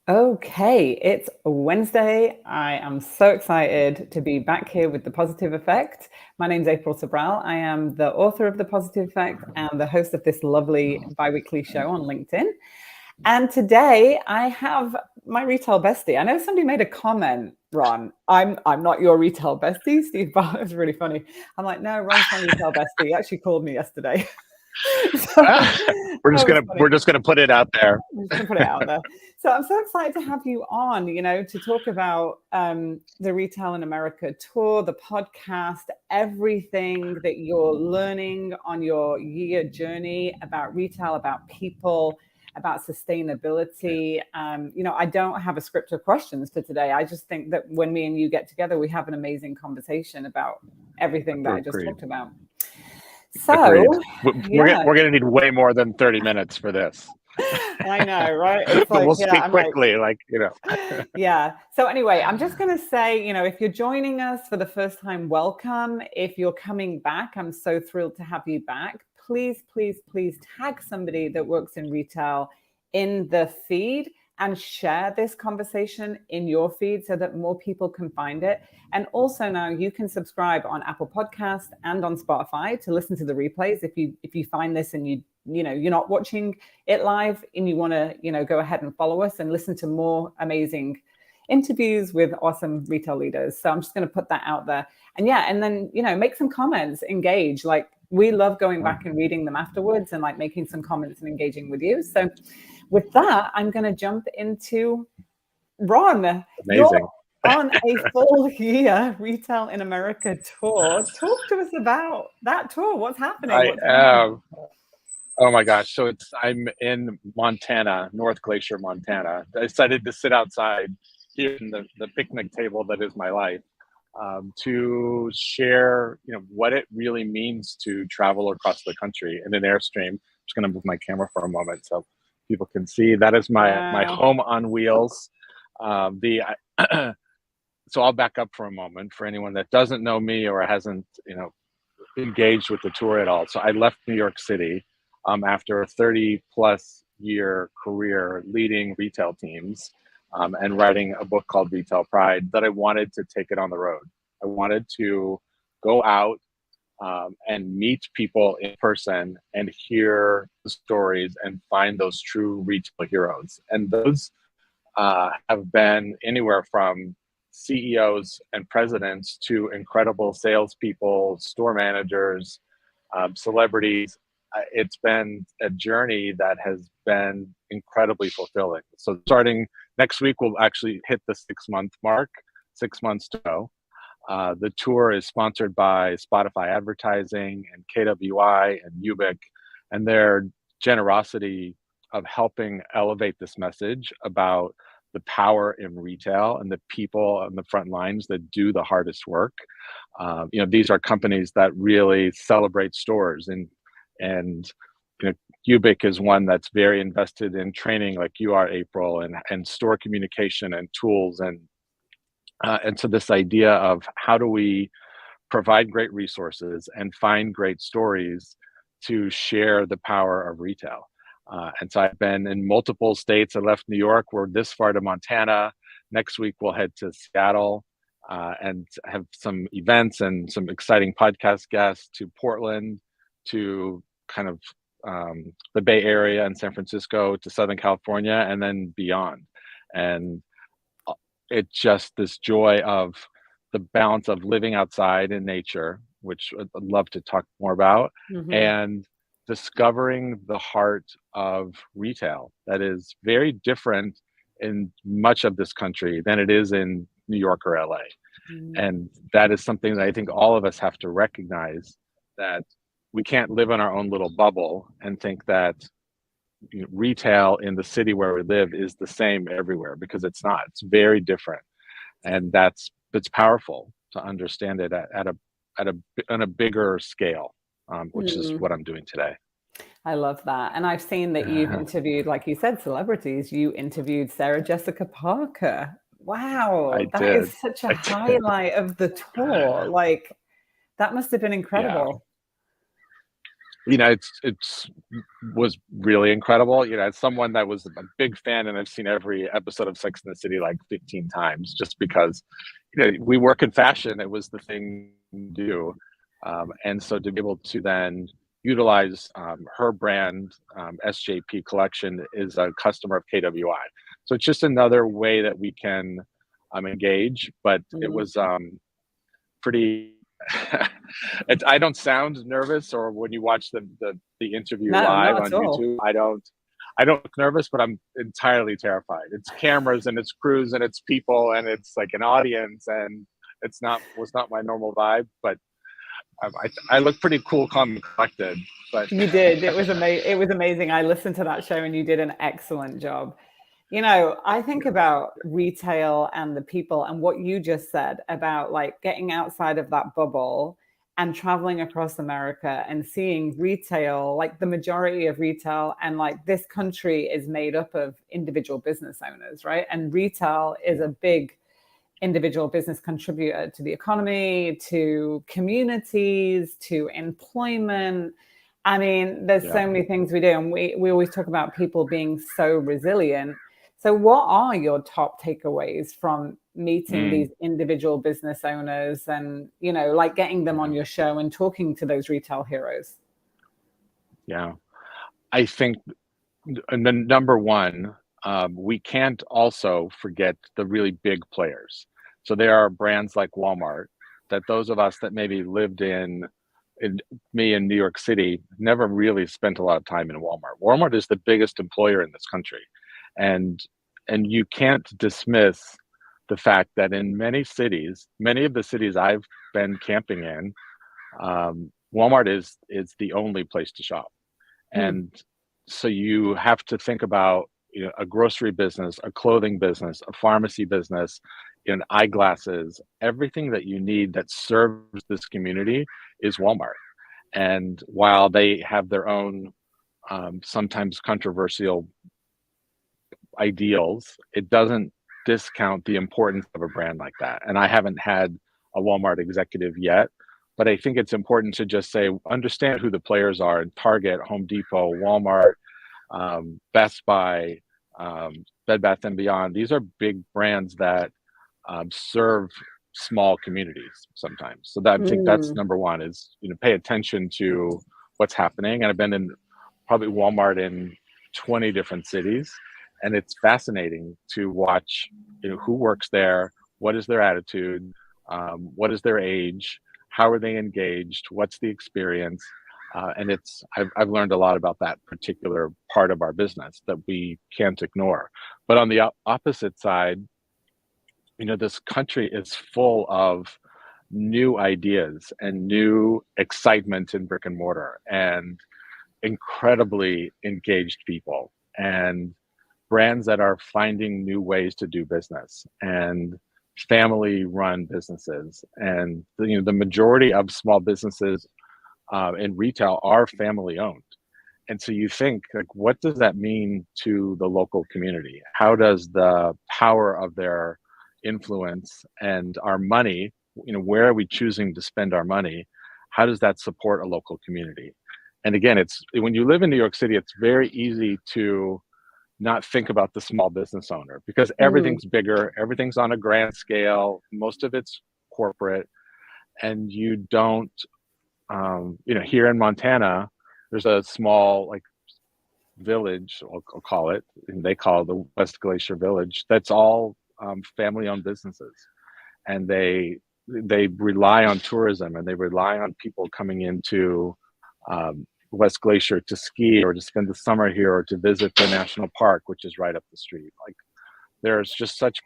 Okay, it's Wednesday. I am so excited to be back here with The Positive Effect. My name's April Sobral. I am the author of The Positive Effect and the host of this lovely bi-weekly show on LinkedIn. And today I have my retail bestie. I know somebody made a comment, Ron. I'm not your retail bestie. Steve Barr is really funny. I'm like, no, Ron's my retail bestie. He actually called me yesterday. So, we're that just was gonna funny. we're just gonna put it out there. I'm just gonna put it out there. So I'm so excited to have you on, to talk about the Retail in America tour, the podcast, everything that you're learning on your year journey about retail, about people, about sustainability. I don't have a script of questions for today. I just think that when me and you get together, we have an amazing conversation about everything that I just Agreed. talked about. Agreed. So, We're yeah. gonna need way more than 30 minutes for this. I know, right? It's But like, we'll yeah, speak I'm like, quickly, yeah. So anyway, I'm just going to say, if you're joining us for the first time, welcome. If you're coming back, I'm so thrilled to have you back. Please, please, please tag somebody that works in retail in the feed and share this conversation in your feed so that more people can find it. And also now you can subscribe on Apple Podcast and on Spotify to listen to the replays. If you find this and you're not watching it live and you want to, go ahead and follow us and listen to more amazing interviews with awesome retail leaders. So I'm just going to put that out there. And then, make some comments, engage. Like, we love going back and reading them afterwards and like making some comments and engaging with you. So with that, I'm going to jump into Ron. Amazing. You're on a full year Retail in America tour. Talk to us about that tour. What's happening? What's going on? Oh my gosh. So I'm in Montana, North Glacier, Montana. I decided to sit outside here in the picnic table that is my life, to share, what it really means to travel across the country in an Airstream. I'm just going to move my camera for a moment so people can see. That is my home on wheels. So I'll back up for a moment for anyone that doesn't know me or hasn't, engaged with the tour at all. So I left New York City after a 30+ year career leading retail teams, and writing a book called Retail Pride, that I wanted to take it on the road. I wanted to go out and meet people in person and hear the stories and find those true retail heroes. And those have been anywhere from CEOs and presidents to incredible salespeople, store managers, celebrities. It's been a journey that has been incredibly fulfilling. So starting next week, we'll actually hit the 6-month mark, 6 months to go. The tour is sponsored by Spotify Advertising and KWI and Ubik, and their generosity of helping elevate this message about the power in retail and the people on the front lines that do the hardest work. These are companies that really celebrate stores, and Ubik is one that's very invested in training, like you are, April, and store communication and tools, and so this idea of how do we provide great resources and find great stories to share the power of retail. And so I've been in multiple states. I left New York. We're this far to Montana. Next week, we'll head to Seattle and have some events and some exciting podcast guests, to Portland, to kind of the Bay Area and San Francisco, to Southern California, and then beyond. And it's just this joy of the balance of living outside in nature, which I'd love to talk more about, and discovering the heart of retail that is very different in much of this country than it is in New York or LA. And that is something that I think all of us have to recognize, that we can't live in our own little bubble and think that retail in the city where we live is the same everywhere, because it's not. It's very different. And it's powerful to understand it on a bigger scale, which is what I'm doing today. I love that. And I've seen that you've interviewed, like you said, celebrities. You interviewed Sarah Jessica Parker. Wow. That is such a highlight of the tour. Like, that must have been incredible. it's was really incredible. As someone that was a big fan, and I've seen every episode of Sex and the City like 15 times, just because we work in fashion. It was the thing to do, and so to be able to then utilize her brand, SJP Collection, is a customer of KWI. So it's just another way that we can engage. But it was pretty. I don't sound nervous, or when you watch the interview No, live not on at all. YouTube, I don't look nervous, but I'm entirely terrified. It's cameras and it's crews and it's people and it's like an audience, and was not my normal vibe. But I look pretty cool, calm, and collected. But You did. It was amazing. It was amazing. I listened to that show, and you did an excellent job. I think about retail and the people, and what you just said about like getting outside of that bubble and traveling across America and seeing retail, like the majority of retail, and like this country is made up of individual business owners, right? And retail is a big individual business contributor to the economy, to communities, to employment. I mean, there's so many things we do, and we always talk about people being so resilient. So what are your top takeaways from meeting these individual business owners and, like getting them on your show and talking to those retail heroes? Yeah, I think the number one, we can't also forget the really big players. So there are brands like Walmart that those of us that maybe lived in me in New York City never really spent a lot of time in Walmart. Walmart is the biggest employer in this country, and you can't dismiss the fact that in many of the cities I've been camping in, Walmart is the only place to shop. And so you have to think about a grocery business, a clothing business, a pharmacy business, eyeglasses, everything that you need that serves this community is Walmart. And while they have their own sometimes controversial ideals, it doesn't discount the importance of a brand like that. And I haven't had a Walmart executive yet, but I think it's important to just say, understand who the players are in Target, Home Depot, Walmart, Best Buy, Bed Bath & Beyond. These are big brands that serve small communities sometimes. So that, I think that's number one, is pay attention to what's happening. And I've been in probably Walmart in 20 different cities, and it's fascinating to watch who works there, what is their attitude, what is their age, how are they engaged, what's the experience. And I've learned a lot about that particular part of our business that we can't ignore. But on the opposite side, this country is full of new ideas and new excitement in brick and mortar, and incredibly engaged people, and brands that are finding new ways to do business, and family run businesses. And the majority of small businesses in retail are family owned. And so you think, like, what does that mean to the local community? How does the power of their influence and our money, where are we choosing to spend our money? How does that support a local community? And again, it's when you live in New York City, it's very easy to not think about the small business owner, because everything's bigger, everything's on a grand scale, most of it's corporate, and you don't, here in Montana, there's a small like village, I'll call it, and they call it the West Glacier Village. That's all family-owned businesses, and they rely on tourism, and they rely on people coming into West Glacier to ski or to spend the summer here or to visit the national park, which is right up the street. Like, there's just such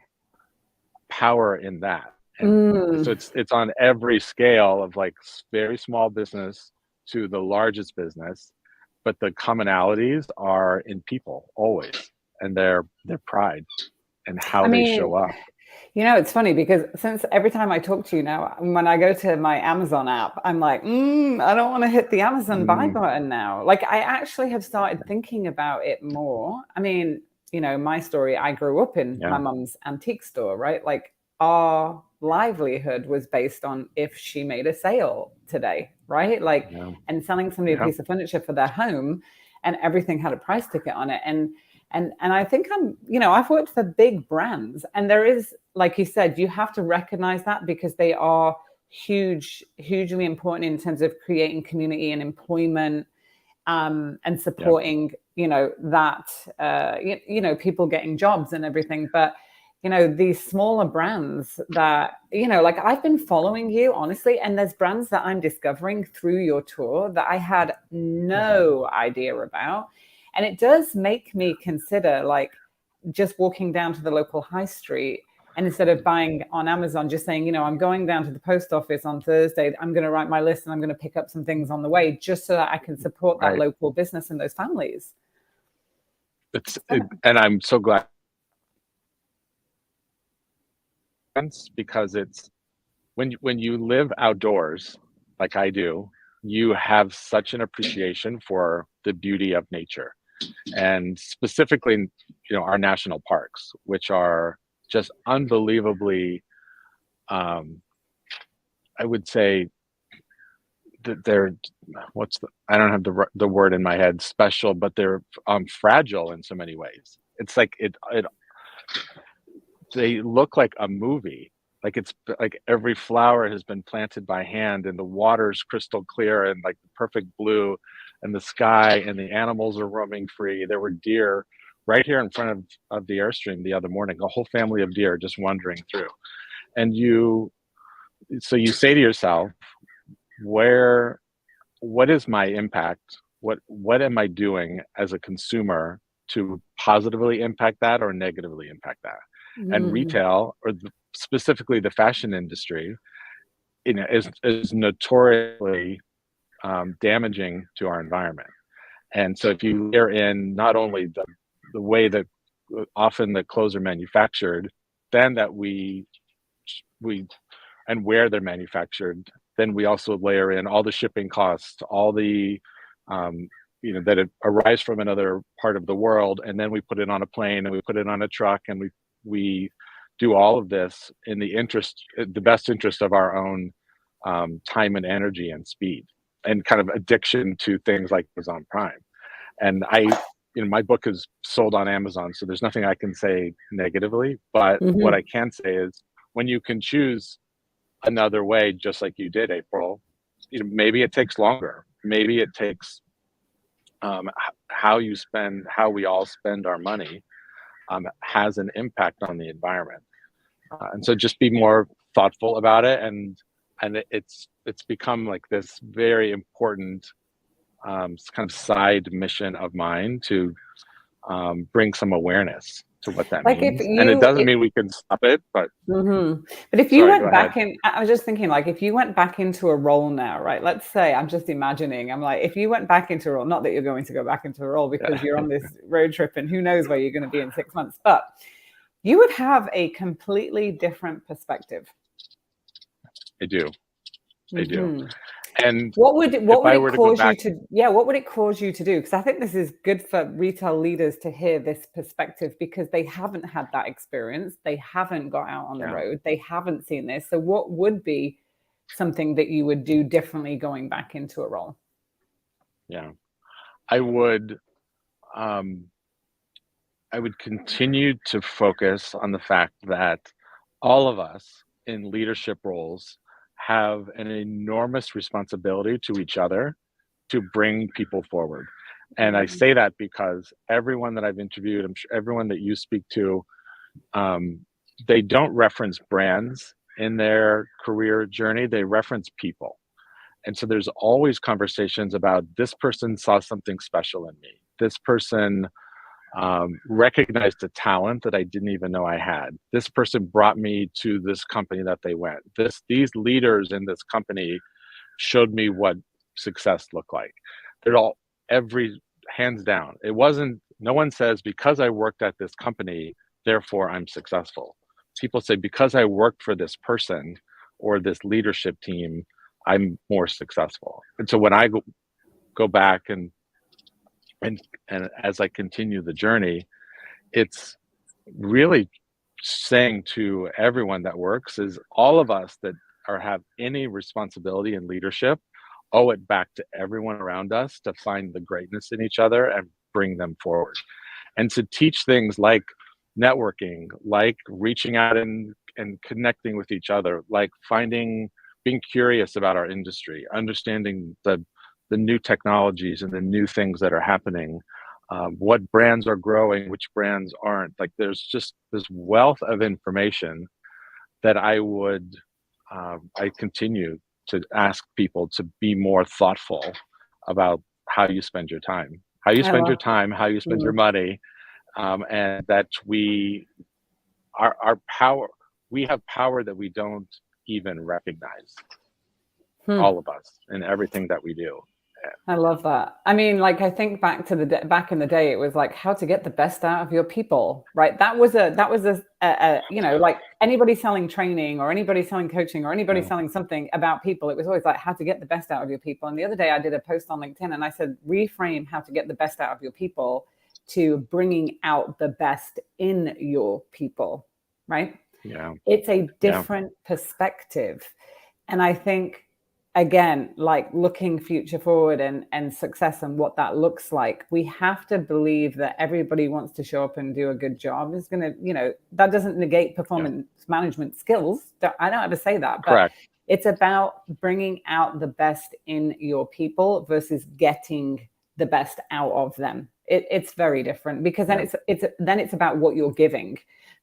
power in that. And so it's on every scale of like very small business to the largest business, but the commonalities are in people always, and their pride and how they show up. It's funny because since every time I talk to you now, when I go to my Amazon app, I'm like, I don't want to hit the Amazon buy button now. Like, I actually have started thinking about it more. I mean, my story, I grew up in my mom's antique store, right? Like, our livelihood was based on if she made a sale today. right? Like, Yeah. and selling somebody a Yeah. piece of furniture for their home, and everything had a price ticket on it. And I think I've worked for big brands, and there is, like you said, you have to recognize that, because they are hugely important in terms of creating community and employment, and supporting, people getting jobs and everything. But, these smaller brands that, like, I've been following you, honestly, and there's brands that I'm discovering through your tour that I had no idea about. And it does make me consider, like, just walking down to the local high street, and instead of buying on Amazon, just saying, I'm going down to the post office on Thursday, I'm going to write my list and I'm going to pick up some things on the way, just so that I can support that Right. local business and those families. And I'm so glad, because it's when you live outdoors like I do, you have such an appreciation for the beauty of nature, and specifically, our national parks, which are just unbelievably, I would say that they're, I don't have the word in my head, special, but they're fragile in so many ways. It's like they look like a movie. Like, it's like every flower has been planted by hand, and the water's crystal clear and like the perfect blue, and the sky, and the animals are roaming free. There were deer right here in front of the Airstream the other morning, a whole family of deer just wandering through. And so you say to yourself, what is my impact? What am I doing as a consumer to positively impact that or negatively impact that? And retail, or specifically the fashion industry, is notoriously damaging to our environment. And so if you layer in not only the way that often the clothes are manufactured, then that we and where they're manufactured, then we also layer in all the shipping costs, all the that it arrives from another part of the world, and then we put it on a plane, and we put it on a truck, and we do all of this in the best interest of our own time and energy and speed, and kind of addiction to things like Amazon Prime. And my book is sold on Amazon, so there's nothing I can say negatively. But what I can say is, when you can choose another way, just like you did, April, maybe it takes longer. Maybe it takes how we all spend our money has an impact on the environment. And so just be more thoughtful about it. And it's become like this very important kind of side mission of mine to bring some awareness to what that means. And it doesn't mean we can stop it, but but if you went back in, I was just thinking, like, if you went back into a role now, right? Let's say, I'm just imagining, I'm like, if you went back into a role, not that you're going to go back into a role because you're on this road trip and who knows where you're going to be in 6 months, but you would have a completely different perspective. I do. And what would it cause you to do? Because I think this is good for retail leaders to hear this perspective, because they haven't had that experience. They haven't got out on the road. They haven't seen this. So what would be something that you would do differently going back into a role? Yeah, I would continue to focus on the fact that all of us in leadership roles have an enormous responsibility to each other to bring people forward. And I say that because everyone that I've interviewed, I'm sure everyone that you speak to, they don't reference brands in their career journey, they reference people. And so there's always conversations about, this person saw something special in me. This person recognized a talent that I didn't even know I had. This person brought me to this company that they went. These leaders in this company showed me what success looked like. They're all, hands down. No one says, because I worked at this company, therefore I'm successful. People say, because I worked for this person or this leadership team, I'm more successful. And so when I go back and as I continue the journey, it's really saying to everyone that works, is all of us that have any responsibility in leadership owe it back to everyone around us to find the greatness in each other and bring them forward. And to teach things like networking, like reaching out and connecting with each other, like being curious about our industry, understanding the new technologies and the new things that are happening, what brands are growing, which brands aren't. Like there's just this wealth of information that I continue to ask people to be more thoughtful about how you spend your time, how you spend your time, how you spend your money, and that our power, we have power that we don't even recognize, all of us, in everything that we do. I love that. I mean, like, I think back to back in the day, it was like how to get the best out of your people, right? That was a you know, like anybody selling training or anybody selling coaching or anybody selling something about people, it was always like how to get the best out of your people. And the other day I did a post on LinkedIn and I said, reframe how to get the best out of your people to bringing out the best in your people, right? Yeah. It's a different perspective. And I think, again, like looking future forward and success and what that looks like, we have to believe that everybody wants to show up and do a good job. Is going to, you know, that doesn't negate performance management skills. I don't ever say that, but Correct. It's about bringing out the best in your people versus getting the best out of them. It's very different, because then it's about what you're giving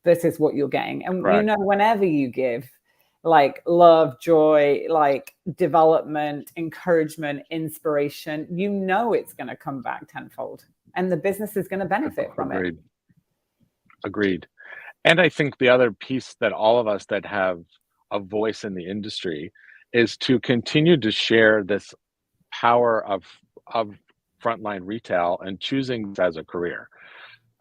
versus what you're getting. And you know, whenever you give like love, joy, like development, encouragement, inspiration, you know it's going to come back tenfold and the business is going to benefit from it. Agreed. And I think the other piece that all of us that have a voice in the industry is to continue to share this power of frontline retail and choosing as a career.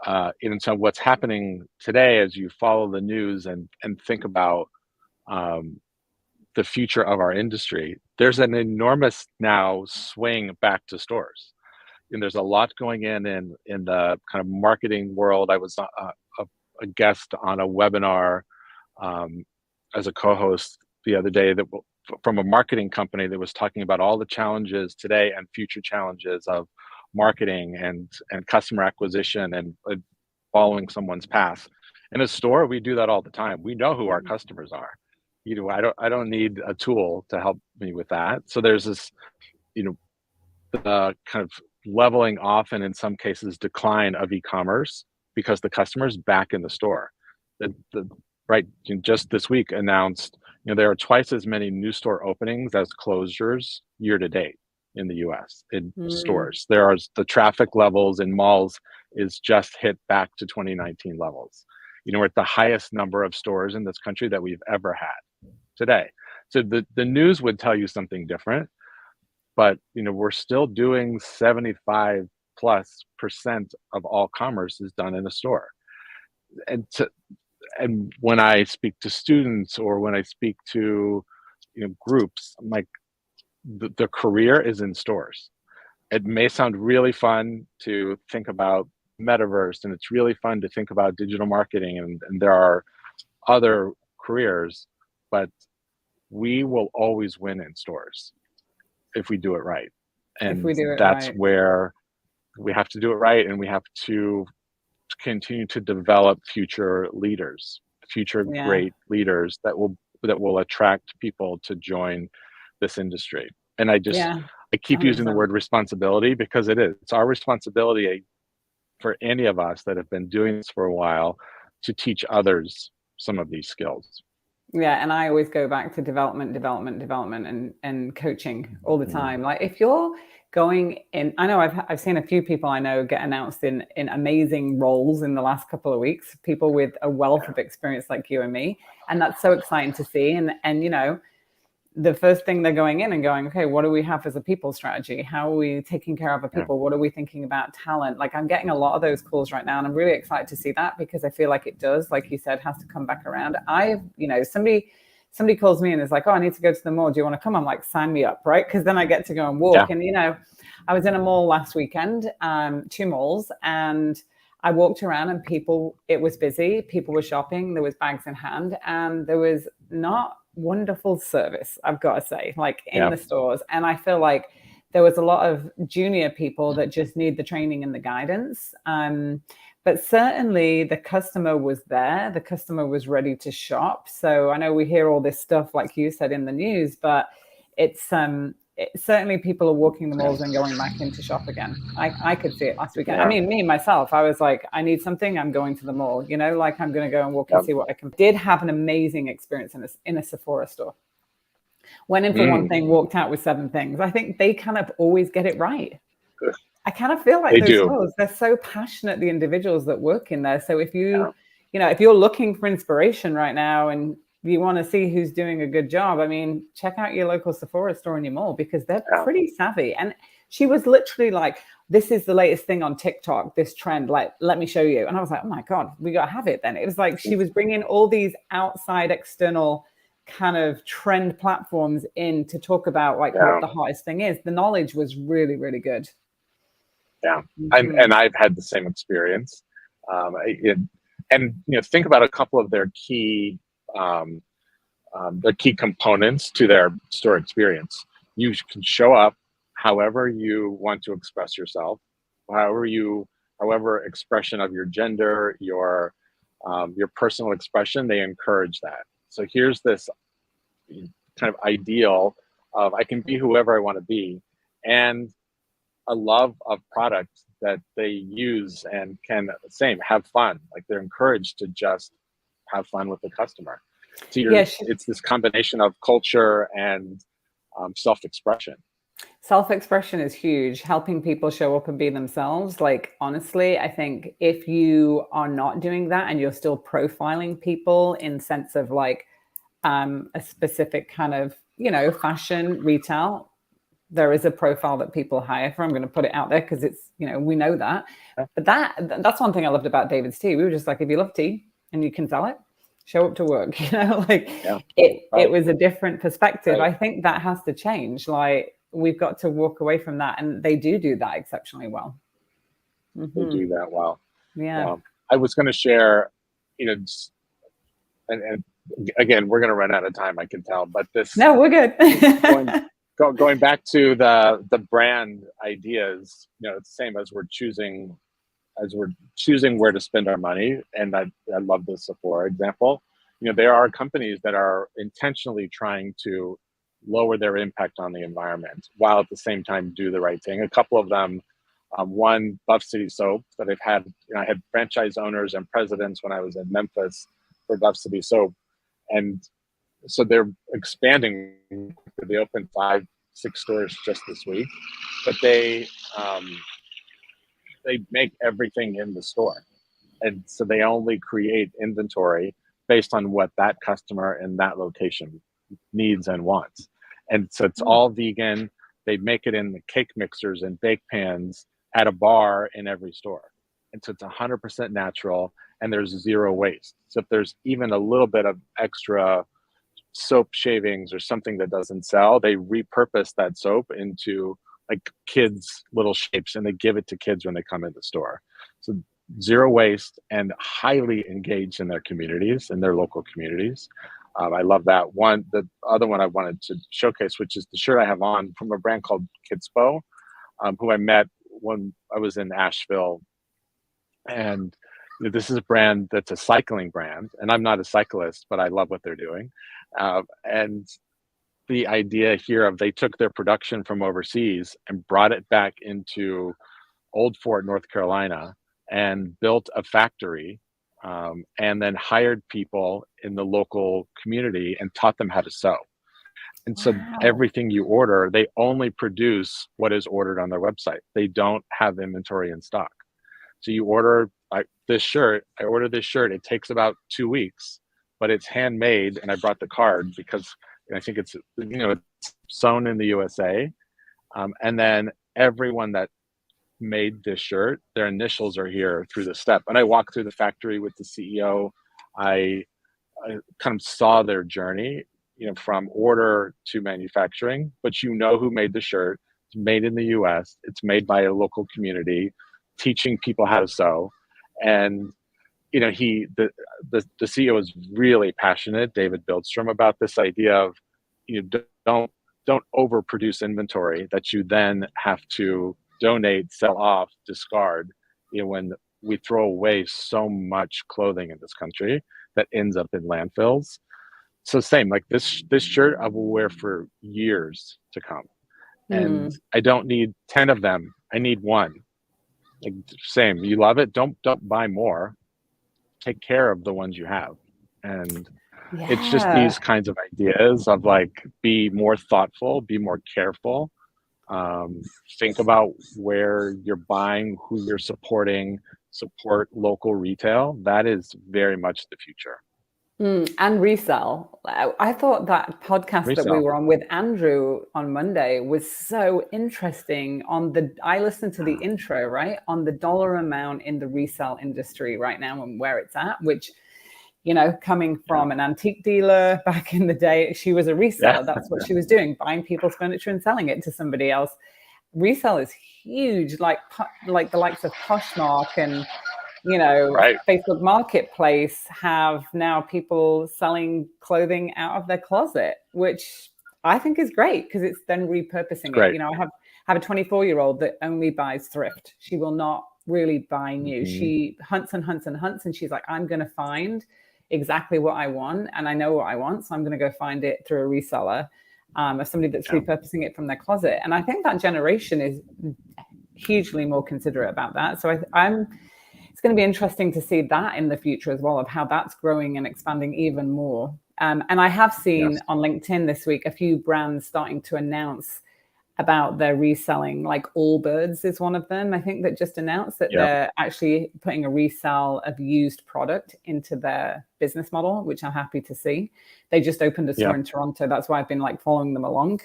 And so what's happening today, as you follow the news and think about the future of our industry, there's an enormous now swing back to stores. And there's a lot going in the kind of marketing world. I was a guest on a webinar as a co-host the other day from a marketing company that was talking about all the challenges today and future challenges of marketing and customer acquisition and following someone's path. In a store, we do that all the time. We know who our customers are. You know, I don't need a tool to help me with that. So there's this, you know, the kind of leveling off and in some cases decline of e-commerce because the customer's back in the store. Just this week announced, you know, there are twice as many new store openings as closures year to date in the US in stores. The traffic levels in malls is just hit back to 2019 levels. You know, we're at the highest number of stores in this country that we've ever had today. So the news would tell you something different, but you know, we're still doing 75+% of all commerce is done in a store. And when I speak to students or when I speak to, you know, groups, I'm like, the career is in stores. It may sound really fun to think about metaverse, and it's really fun to think about digital marketing, and there are other careers, but we will always win in stores if we do it right. And that's where we have to do it right, and we have to continue to develop future leaders, great leaders that will attract people to join this industry. And I keep using the word responsibility because it's our responsibility for any of us that have been doing this for a while to teach others some of these skills. Yeah, and I always go back to development, and coaching all the time. Like if you're going in, I know I've seen a few people I know get announced in amazing roles in the last couple of weeks, people with a wealth of experience like you and me, and that's so exciting to see. And you know, the first thing they're going in and going, okay, what do we have as a people strategy? How are we taking care of our people? What are we thinking about talent? Like I'm getting a lot of those calls right now, and I'm really excited to see that because I feel like it does, like you said, has to come back around. You know, somebody calls me and is like, oh, I need to go to the mall. Do you want to come? I'm like, sign me up, right? Because then I get to go and walk. And, you know, I was in a mall last weekend, 2 malls, and I walked around and it was busy. People were shopping. There was bags in hand, and there was not wonderful service, I've got to say, like in Yeah. the stores. And I feel like there was a lot of junior people that just need the training and the guidance. But certainly the customer was there. The customer was ready to shop. So I know we hear all this stuff, like you said, in the news, but certainly people are walking the malls and going back in to shop again. I could see it last weekend. Yeah. I mean, me, myself, I was like, I need something, I'm going to the mall, you know, like I'm going to go and walk and see what I can. Did have an amazing experience in a Sephora store. Went in for one thing, walked out with 7 things. I think they kind of always get it right. I kind of feel like those stores, they're so passionate, the individuals that work in there. So if you know, if you're looking for inspiration right now and you want to see who's doing a good job, I mean, check out your local Sephora store in your mall, because they're pretty savvy. And she was literally like, this is the latest thing on TikTok, this trend, like, let me show you. And I was like, oh my God, we got to have it then. It was like she was bringing all these outside external kind of trend platforms in to talk about like what the hottest thing is. The knowledge was really, really good. Yeah, and I've had the same experience. And you know, think about a couple of their key components to their store experience. You can show up however you want to express yourself, however expression of your gender, your personal expression. They encourage that. So here's this kind of ideal of I can be whoever I want to be, and a love of products that they use and can have fun. Like they're encouraged to just have fun with the customer. So it's this combination of culture and self-expression. Self-expression is huge. Helping people show up and be themselves. Like, honestly, I think if you are not doing that and you're still profiling people in sense of like a specific kind of, you know, fashion, retail, there is a profile that people hire for. I'm going to put it out there because it's, you know, we know that. But that's one thing I loved about David's tea. We were just like, if you love tea and you can sell it, show up to work, you know, like it was a different perspective. I think that has to change. Like we've got to walk away from that. And they do that exceptionally well. They do that well. Yeah. I was going to share, you know, and again, we're going to run out of time, I can tell, but No, we're good. Going back to the brand ideas, you know, it's the same as we're choosing where to spend our money. And I love the Sephora example. You know, there are companies that are intentionally trying to lower their impact on the environment while at the same time do the right thing. A couple of them, one, Buff City Soap, that I've had, you know, I had franchise owners and presidents when I was in Memphis for Buff City Soap. And so they're expanding. They opened 5-6 stores just this week, but they make everything in the store, and so they only create inventory based on what that customer in that location needs and wants. And so it's all vegan. They make it in the cake mixers and bake pans at a bar in every store, and so it's 100% natural, and there's 0 waste. So if there's even a little bit of extra soap shavings or something that doesn't sell, they repurpose that soap into like kids' little shapes, and they give it to kids when they come in the store. So 0 waste and highly engaged in their communities, in their local communities. I love that one. The other one I wanted to showcase, which is the shirt I have on from a brand called Kidspo, who I met when I was in Asheville. And this is a brand that's a cycling brand, and I'm not a cyclist, but I love what they're doing. And the idea here of they took their production from overseas and brought it back into Old Fort, North Carolina, and built a factory, and then hired people in the local community and taught them how to sew. And so everything you order, they only produce what is ordered on their website. They don't have inventory in stock. So you order this shirt, I ordered this shirt. It takes about 2 weeks, but it's handmade. And I brought the card because I think it's, you know, it's sewn in the USA. And then everyone that made this shirt, their initials are here through the step. And I walked through the factory with the CEO. I kind of saw their journey, you know, from order to manufacturing, but you know who made the shirt. It's made in the US. It's made by a local community, teaching people how to sew. And the CEO is really passionate, David Bildstrom, about this idea of, don't overproduce inventory that you then have to donate, sell off, discard. When we throw away so much clothing in this country that ends up in landfills. So same, like this shirt I will wear for years to come, and I don't need 10 of them. I need one. Like, same, you love it. Don't buy more. Take care of the ones you have. And it's just these kinds of ideas of like, be more thoughtful, be more careful. Think about where you're buying, who you're supporting, support local retail. That is very much the future. And resell. I thought that podcast that we were on with Andrew on Monday was so interesting. I listened to the intro, right, on the dollar amount in the resale industry right now and where it's at, which, coming from an antique dealer back in the day, she was a reseller. That's what she was doing, buying people's furniture and selling it to somebody else. Resale is huge, like the likes of Poshmark and Facebook Marketplace have now people selling clothing out of their closet, which I think is great because it's then repurposing it. I have a 24-year-old that only buys thrift. She will not really buy new. She hunts and hunts and hunts, and she's like, I'm going to find exactly what I want, and I know what I want, so I'm going to go find it through a reseller, of somebody that's repurposing it from their closet. And I think that generation is hugely more considerate about that. So it's going to be interesting to see that in the future as well, of how that's growing and expanding even more. And I have seen on LinkedIn this week a few brands starting to announce about their reselling, like Allbirds is one of them, I think, that just announced that they're actually putting a resale of used product into their business model, which I'm happy to see. They just opened a store in Toronto. That's why I've been like following them along.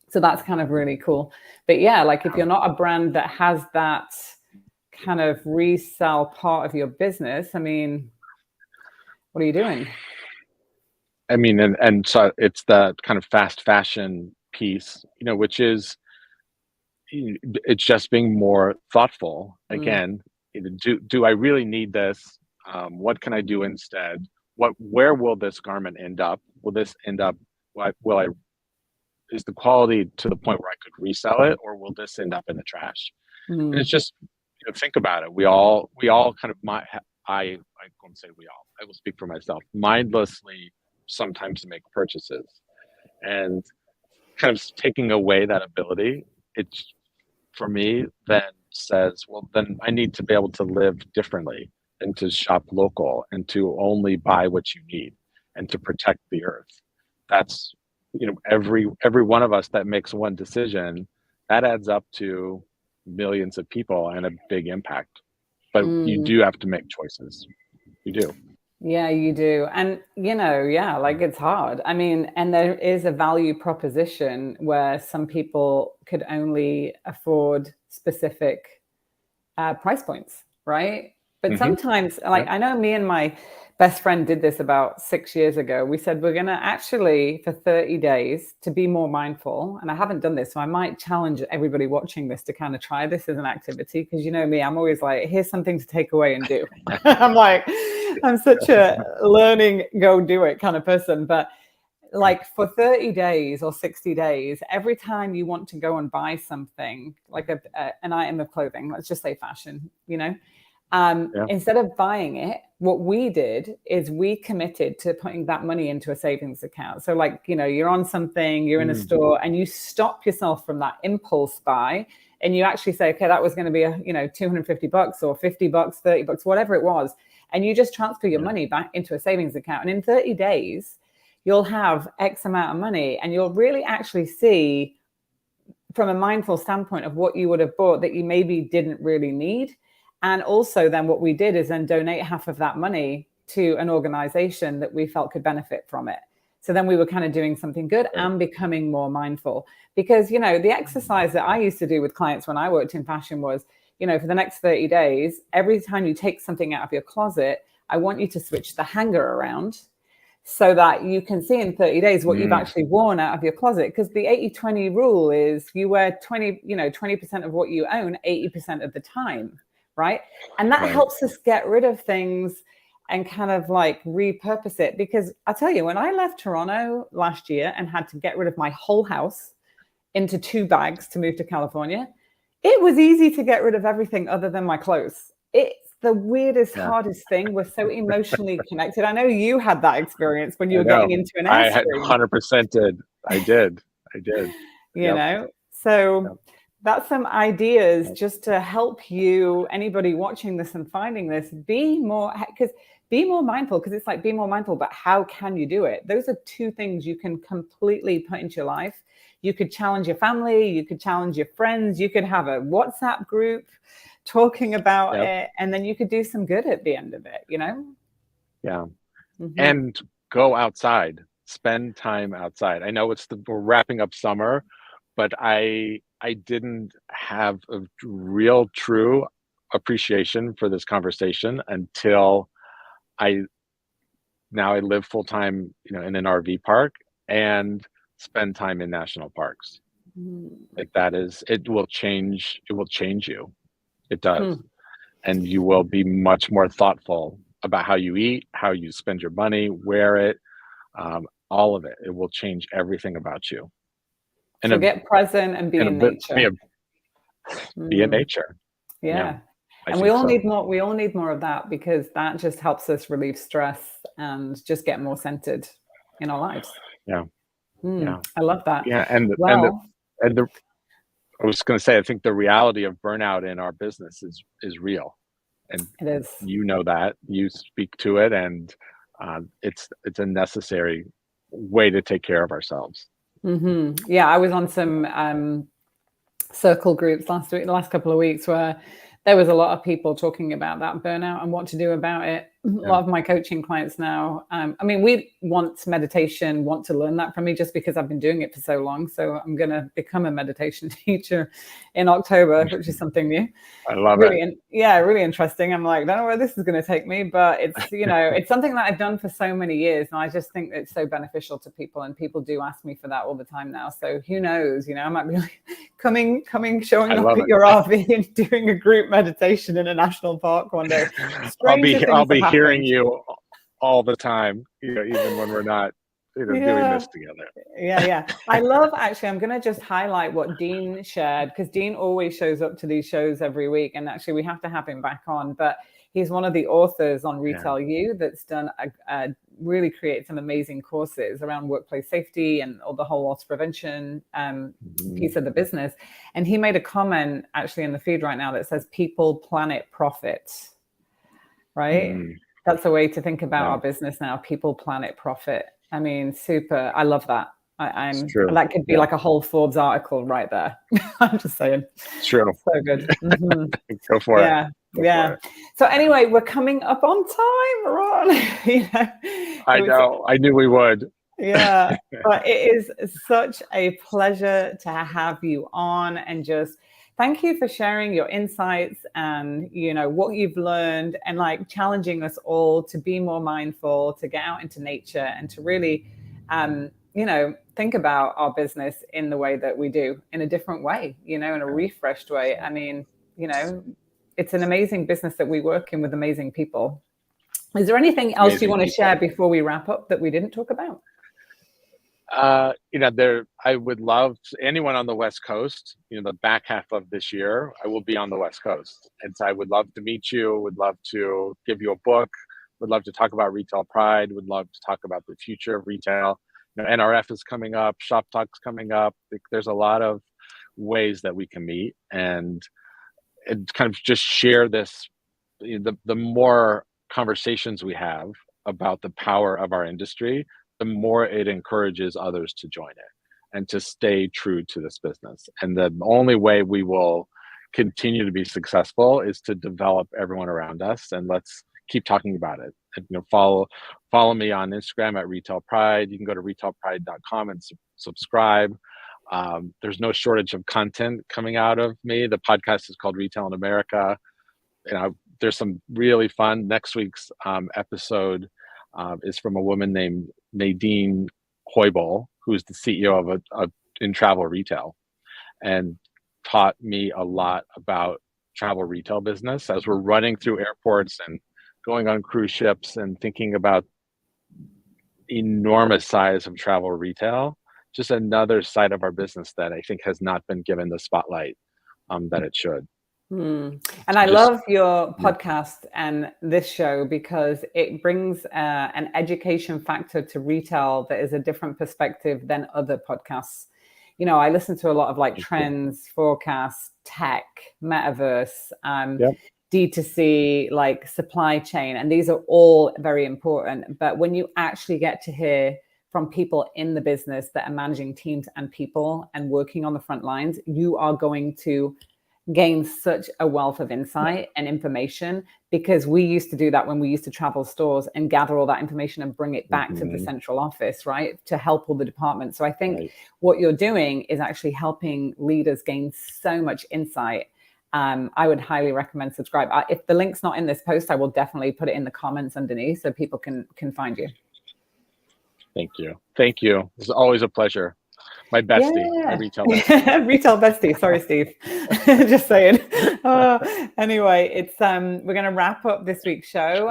So that's kind of really cool. But like if you're not a brand that has that kind of resell part of your business, I mean, what are you doing? I mean, and so it's the kind of fast fashion piece, which is, it's just being more thoughtful. Again, do I really need this? What can I do instead? Where will this garment end up? Will this end up, is the quality to the point where I could resell it, or will this end up in the trash? And it's just, think about it. We all kind of, I won't say we all, I will speak for myself, mindlessly sometimes make purchases, and kind of taking away that ability, it's, for me, then says, well, then I need to be able to live differently and to shop local and to only buy what you need and to protect the earth. That's, every one of us that makes one decision, that adds up to millions of people and a big impact. But you do have to make choices. You do. Yeah, you do. And, like it's hard. I mean, and there is a value proposition where some people could only afford specific price points, right? But sometimes, like, I know me and my best friend did this about 6 years ago. We said, we're going to actually, for 30 days, to be more mindful. And I haven't done this, so I might challenge everybody watching this to kind of try this as an activity. Because me, I'm always like, here's something to take away and do. I'm such a learning, go do it kind of person. But like for 30 days or 60 days, every time you want to go and buy something, like an item of clothing, let's just say fashion, instead of buying it, what we did is we committed to putting that money into a savings account. So like, you're on something, you're in a store, and you stop yourself from that impulse buy, and you actually say, okay, that was going to be $250 or $50, $30, whatever it was. And you just transfer your money back into a savings account. And in 30 days, you'll have X amount of money, and you'll really actually see from a mindful standpoint of what you would have bought that you maybe didn't really need. And also then what we did is then donate half of that money to an organization that we felt could benefit from it. So then we were kind of doing something good and becoming more mindful. Because, the exercise that I used to do with clients when I worked in fashion was, for the next 30 days, every time you take something out of your closet, I want you to switch the hanger around so that you can see in 30 days what you've actually worn out of your closet. Because the 80-20 rule is you wear 20% of what you own 80% of the time. right? And that Right. helps us get rid of things and kind of like repurpose it. Because I tell you, when I left Toronto last year and had to get rid of my whole house into 2 bags to move to California, it was easy to get rid of everything other than my clothes. It's the weirdest, hardest thing. We're so emotionally connected. I know you had that experience when you were getting into an I had Airstream. 100% did. I did. You know, so that's some ideas just to help you, anybody watching this and finding this, be more mindful, because it's like, be more mindful, but how can you do it? Those are 2 things you can completely put into your life. You could challenge your family, you could challenge your friends, you could have a WhatsApp group talking about it, and then you could do some good at the end of it, you know? Yeah. And go outside, spend time outside. I know we're wrapping up summer, but I didn't have a real true appreciation for this conversation until I live full time, in an RV park and spend time in national parks. Like it will change you. It does. And you will be much more thoughtful about how you eat, how you spend your money, wear it, all of it. It will change everything about you. And so get present and be in nature. Be in nature. Yeah. And we all need more. We all need more of that, because that just helps us relieve stress and just get more centered in our lives. Yeah. I love that. Yeah. I was going to say, I think the reality of burnout in our business is real, and it is. That you speak to it, and it's a necessary way to take care of ourselves. Yeah, I was on some circle groups the last couple of weeks, where there was a lot of people talking about that burnout and what to do about it. A lot of my coaching clients now, we want meditation, want to learn that from me, just because I've been doing it for so long. So I'm going to become a meditation teacher in October, which is something new. I love it. Yeah, really interesting. I'm like, I don't know where this is going to take me, but it's, it's something that I've done for so many years. And I just think it's so beneficial to people, and people do ask me for that all the time now. So who knows, I might be like showing up at your RV and doing a group meditation in a national park one day. I'll be hearing you all the time, even when we're not doing this together. Yeah. I love, actually, I'm going to just highlight what Dean shared, because Dean always shows up to these shows every week, and actually we have to have him back on, but he's one of the authors on Retail U that's done really create some amazing courses around workplace safety and all the whole loss prevention piece of the business. And he made a comment actually in the feed right now that says people, planet, profit, right? That's a way to think about our business now. People, planet, profit. I mean, super. I love that. That could be like a whole Forbes article right there. I'm just saying. It's true. So good. Go for it. Yeah. So anyway, we're coming up on time, Ron. I know. I knew we would. Yeah. But it is such a pleasure to have you on, and just thank you for sharing your insights and, what you've learned, and like challenging us all to be more mindful, to get out into nature, and to really, think about our business in the way that we do, in a different way, in a refreshed way. I mean, it's an amazing business that we work in with amazing people. Is there anything else you want to share before we wrap up that we didn't talk about? I would love anyone on the West Coast, the back half of this year, I will be on the West Coast. And so I would love to meet you, would love to give you a book, would love to talk about Retail Pride, would love to talk about the future of retail. NRF is coming up, Shop Talk's coming up. There's a lot of ways that we can meet and kind of just share this. The more conversations we have about the power of our industry, the more it encourages others to join it and to stay true to this business. And the only way we will continue to be successful is to develop everyone around us, and let's keep talking about it. And, follow me on Instagram at Retail Pride. You can go to retailpride.com and subscribe. There's no shortage of content coming out of me. The podcast is called Retail in America. There's some really fun. Next week's episode is from a woman named Nadine Hoybel, who's the CEO of in travel retail, and taught me a lot about travel retail business as we're running through airports and going on cruise ships and thinking about enormous size of travel retail. Just another side of our business that I think has not been given the spotlight that it should. And I love your podcast and this show because it brings an education factor to retail that is a different perspective than other podcasts. You know, I listen to a lot of like trends, forecasts, tech, metaverse, D2C, like supply chain, and these are all very important. But when you actually get to hear from people in the business that are managing teams and people and working on the front lines, you are going to gain such a wealth of insight and information, because we used to do that when we used to travel stores and gather all that information and bring it back to the central office, right, to help all the departments. So I think what you're doing is actually helping leaders gain so much insight. I would highly recommend subscribe. If the link's not in this post, I will definitely put it in the comments underneath so people can find you. Thank you. Thank you. It's always a pleasure. My bestie, my retail bestie. Retail bestie. Sorry, Steve. Just saying. Anyway, it's we're going to wrap up this week's show.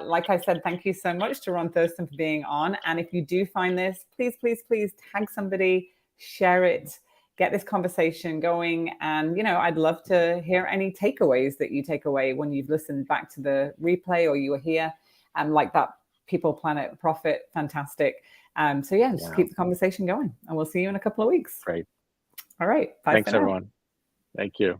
Like I said, thank you so much to Ron Thurston for being on. And if you do find this, please, please, please tag somebody, share it, get this conversation going. And, you know, I'd love to hear any takeaways that you take away when you've listened back to the replay or you were here. Like that People, Planet, Profit, fantastic. So yeah, just keep the conversation going, and we'll see you in a couple of weeks. Great. All right. Bye. Thanks, everyone. Thank you.